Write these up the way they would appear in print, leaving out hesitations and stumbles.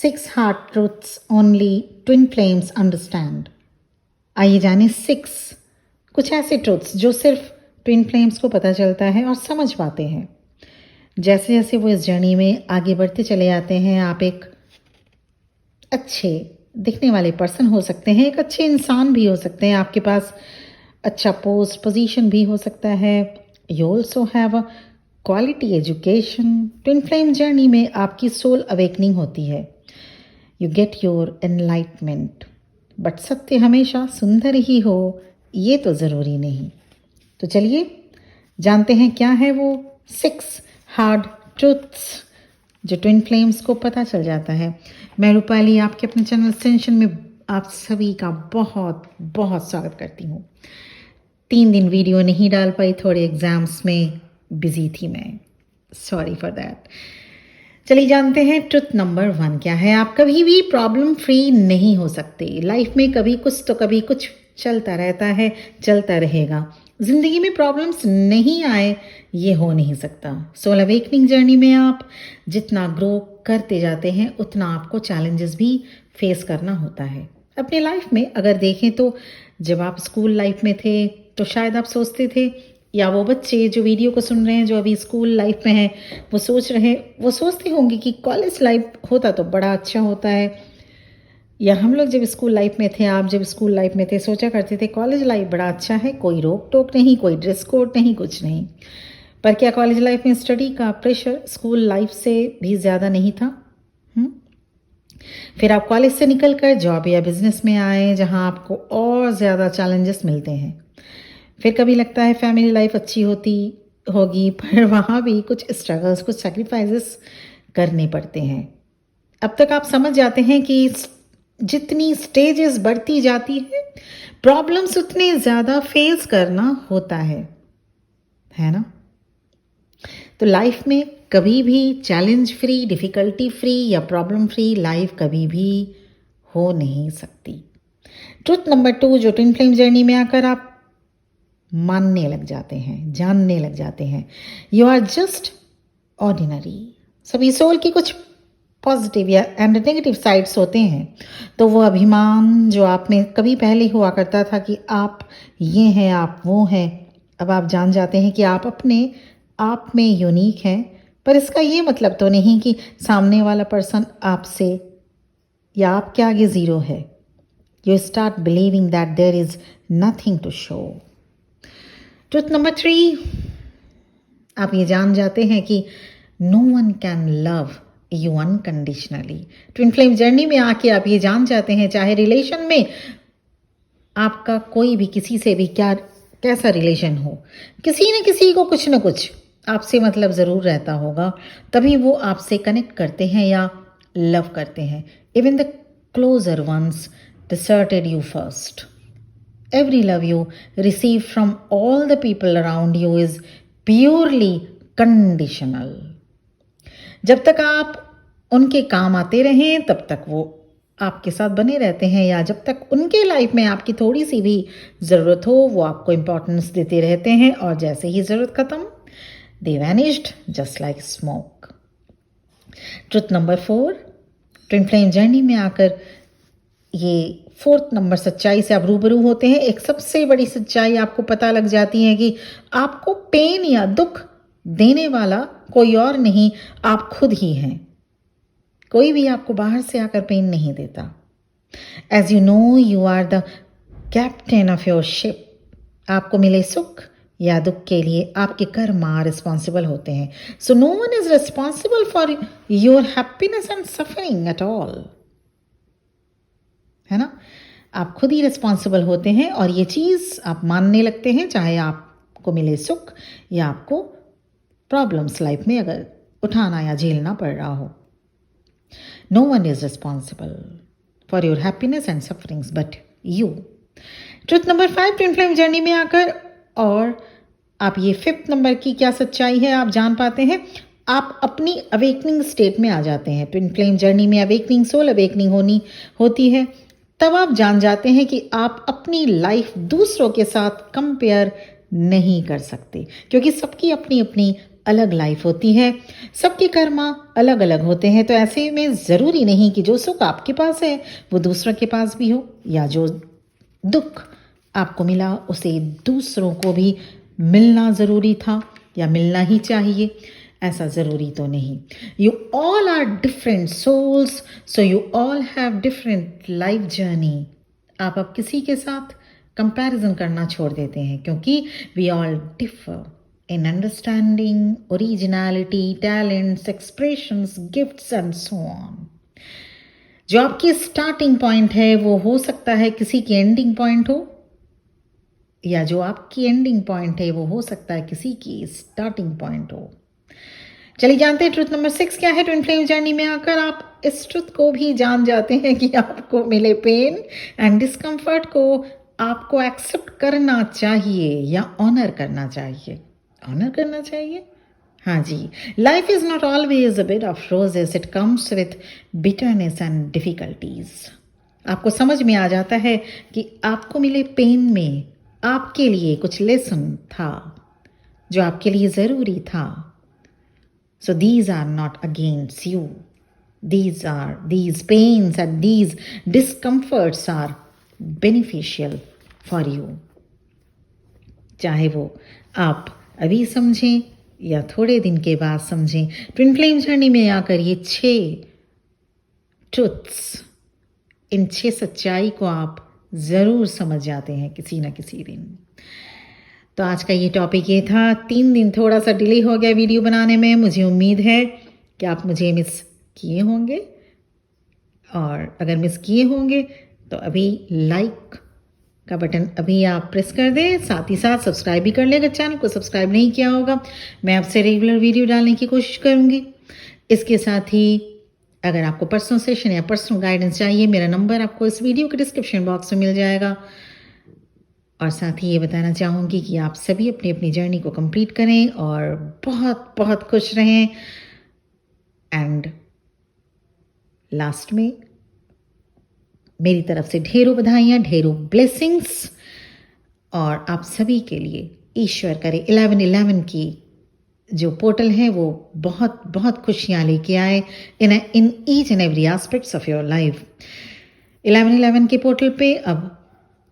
6 hard truths only twin flames understand। आइए जाने 6 कुछ ऐसे ट्रुथ्स जो सिर्फ ट्विन फ्लेम्स को पता चलता है और समझ पाते हैं। जैसे जैसे वो इस जर्नी में आगे बढ़ते चले जाते हैं, आप एक अच्छे दिखने वाले पर्सन हो सकते हैं, एक अच्छे इंसान भी हो सकते हैं, आपके पास अच्छा पोस्ट पोजीशन भी हो सकता है। You also have a quality education. Twin flame journey में आपकी सोल अवेकनिंग होती है। You get your enlightenment. But सत्य हमेशा सुंदर ही हो ये तो ज़रूरी नहीं। तो चलिए जानते हैं क्या है वो 6 हार्ड ट्रुथ्स जो ट्विन फ्लेम्स को पता चल जाता है। मैं रूपाली आपके अपने चैनल सेंशन में आप सभी का बहुत बहुत स्वागत करती हूँ। 3 दिन वीडियो नहीं डाल पाई, थोड़े एग्जाम्स में बिजी थी मैं, सॉरी फॉर दैट। चलिए जानते हैं ट्रुथ नंबर 1 क्या है। आप कभी भी प्रॉब्लम फ्री नहीं हो सकते। लाइफ में कभी कुछ तो कभी कुछ चलता रहता है, चलता रहेगा। जिंदगी में प्रॉब्लम्स नहीं आए ये हो नहीं सकता। सोल अवेकनिंग जर्नी में आप जितना ग्रो करते जाते हैं उतना आपको चैलेंजेस भी फेस करना होता है अपनी लाइफ में। अगर देखें तो जब आप स्कूल लाइफ में थे तो शायद आप सोचते थे, या वो बच्चे जो वीडियो को सुन रहे हैं जो अभी स्कूल लाइफ में हैं वो सोचते होंगे कि कॉलेज लाइफ होता तो बड़ा अच्छा होता है। या हम लोग जब स्कूल लाइफ में थे, आप जब स्कूल लाइफ में थे, सोचा करते थे कॉलेज लाइफ बड़ा अच्छा है, कोई रोक टोक नहीं, कोई ड्रेस कोड नहीं, कुछ नहीं। पर क्या कॉलेज लाइफ में स्टडी का प्रेशर स्कूल लाइफ से भी ज़्यादा नहीं था? फिर आप कॉलेज से निकल कर जॉब या बिजनेस में आए जहां आपको और ज़्यादा चैलेंजेस मिलते हैं। फिर कभी लगता है फैमिली लाइफ अच्छी होगी, पर वहाँ भी कुछ स्ट्रगल्स, कुछ सेक्रीफाइसेस करने पड़ते हैं। अब तक आप समझ जाते हैं कि जितनी स्टेजेस बढ़ती जाती है प्रॉब्लम्स उतने ज़्यादा फेस करना होता है ना। तो लाइफ में कभी भी चैलेंज फ्री, डिफ़िकल्टी फ्री या प्रॉब्लम फ्री लाइफ कभी भी हो नहीं सकती। ट्रुथ नंबर 2 जो ट्विन फ्लेम जर्नी में आकर आप मानने लग जाते हैं, जानने लग जाते हैं, यू आर जस्ट ऑर्डिनरी। सभी सोल की कुछ पॉजिटिव या एंड नेगेटिव साइड्स होते हैं। तो वो अभिमान जो आप में कभी पहले हुआ करता था कि आप ये हैं, आप वो हैं, अब आप जान जाते हैं कि आप अपने आप में यूनिक हैं। पर इसका ये मतलब तो नहीं कि सामने वाला पर्सन आपसे या आपके आगे ज़ीरो है। You start believing that there is nothing to show. Truth number 3 आप ये जान जाते हैं कि no one can love you unconditionally. Twin flame journey में आके आप ये जान जाते हैं, चाहे रिलेशन में आपका कोई भी किसी से भी कैसा रिलेशन हो, किसी न किसी को कुछ न कुछ आपसे मतलब ज़रूर रहता होगा, तभी वो आपसे कनेक्ट करते हैं या लव करते हैं। Even the closer ones deserted you first. Every love you receive from all the people around you is purely conditional. जब तक आप उनके काम आते रहें तब तक वो आपके साथ बने रहते हैं, या जब तक उनके लाइफ में आपकी थोड़ी सी भी ज़रूरत हो वो आपको इम्पोर्टेंस देते रहते हैं, और जैसे ही ज़रूरत ख़त्म they vanished just like smoke. Truth number 4 twin flame journey में आकर ये 4th नंबर सच्चाई से आप रूबरू होते हैं। एक सबसे बड़ी सच्चाई आपको पता लग जाती है कि आपको पेन या दुख देने वाला कोई और नहीं, आप खुद ही हैं। कोई भी आपको बाहर से आकर पेन नहीं देता। As you know you are the captain of your ship. आपको मिले सुख या दुख के लिए आपके कर्मा रिस्पॉन्सिबल होते हैं। So no one is responsible for your happiness and suffering at all, है ना। आप खुद ही रिस्पॉन्सिबल होते हैं, और ये चीज़ आप मानने लगते हैं, चाहे आपको मिले सुख या आपको प्रॉब्लम्स लाइफ में अगर उठाना या झेलना पड़ रहा हो। No one is responsible for your happiness and sufferings but you. Truth number 5 twin flame journey में आकर, और आप ये 5th नंबर की क्या सच्चाई है आप जान पाते हैं, आप अपनी अवेकनिंग स्टेट में आ जाते हैं। ट्विन फ्लेम जर्नी में अवेकनिंग, सोल अवेकनिंग होती है, तब आप जान जाते हैं कि आप अपनी लाइफ दूसरों के साथ कंपेयर नहीं कर सकते, क्योंकि सबकी अपनी अपनी अलग लाइफ होती है, सबके कर्मा अलग अलग होते हैं, तो ऐसे में ज़रूरी नहीं कि जो सुख आपके पास है वो दूसरों के पास भी हो, या जो दुख आपको मिला उसे दूसरों को भी मिलना ज़रूरी था या मिलना ही चाहिए, ऐसा ज़रूरी तो नहीं। You all are different souls, so you all have different life journey. आप अब किसी के साथ कंपैरिजन करना छोड़ देते हैं, क्योंकि we all differ in understanding, originality, talents, expressions, gifts and so on. जो आपकी स्टार्टिंग पॉइंट है वो हो सकता है किसी की एंडिंग पॉइंट हो, या जो आपकी एंडिंग पॉइंट है वो हो सकता है किसी की स्टार्टिंग पॉइंट हो। चलिए जानते हैं ट्रुथ नंबर 6 क्या है। ट्विन फ्लेम जर्नी में आकर आप इस ट्रुथ को भी जान जाते हैं कि आपको मिले पेन एंड डिस्कम्फर्ट को आपको एक्सेप्ट करना चाहिए या ऑनर करना चाहिए। ऑनर करना चाहिए, हाँ जी। Life is not always a bed of roses, it comes with bitterness and difficulties. आपको समझ में आ जाता है कि आपको मिले पेन में आपके लिए कुछ लेसन था जो आपके लिए ज़रूरी था। So these are not against you. These pains and these discomforts are beneficial for you. चाहे वो आप अभी समझें या थोड़े दिन के बाद समझें, ट्विन फ्लेम जर्नी में आकर ये 6 ट्रुथ्स, इन 6 सच्चाई को आप ज़रूर समझ जाते हैं किसी न किसी दिन। तो आज का ये टॉपिक ये था। 3 दिन थोड़ा सा डिले हो गया वीडियो बनाने में। मुझे उम्मीद है कि आप मुझे मिस किए होंगे, और अगर मिस किए होंगे तो अभी लाइक का बटन अभी आप प्रेस कर दें, साथ ही साथ सब्सक्राइब भी कर लें। अगर चैनल को सब्सक्राइब नहीं किया होगा, मैं आपसे रेगुलर वीडियो डालने की कोशिश करूँगी। इसके साथ ही अगर आपको पर्सनल सेशन या पर्सनल गाइडेंस चाहिए, मेरा नंबर आपको इस वीडियो के डिस्क्रिप्शन बॉक्स में मिल जाएगा। और साथ ही ये बताना चाहूँगी कि आप सभी अपनी अपनी जर्नी को कंप्लीट करें और बहुत बहुत खुश रहें। एंड लास्ट में मेरी तरफ से ढेरों बधाइयाँ, ढेरों ब्लेसिंग्स, और आप सभी के लिए ईश्वर करे 1111 की जो पोर्टल है वो बहुत बहुत खुशियाँ लेके आए in each and every aspects of your life. 1111 के पोर्टल पे अब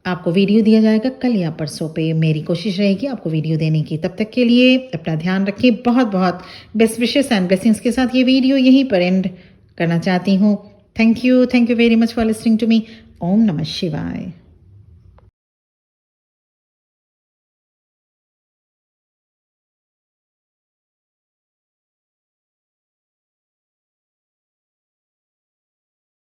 आपको वीडियो दिया जाएगा कल या परसों पे। मेरी कोशिश रहेगी आपको वीडियो देने की। तब तक के लिए अपना ध्यान रखिए। बहुत बहुत बेस्ट विशेस एंड ब्लेसिंग्स के साथ ये वीडियो यहीं पर एंड करना चाहती हूँ। Thank you very much for listening to me. ओम नमः शिवाय।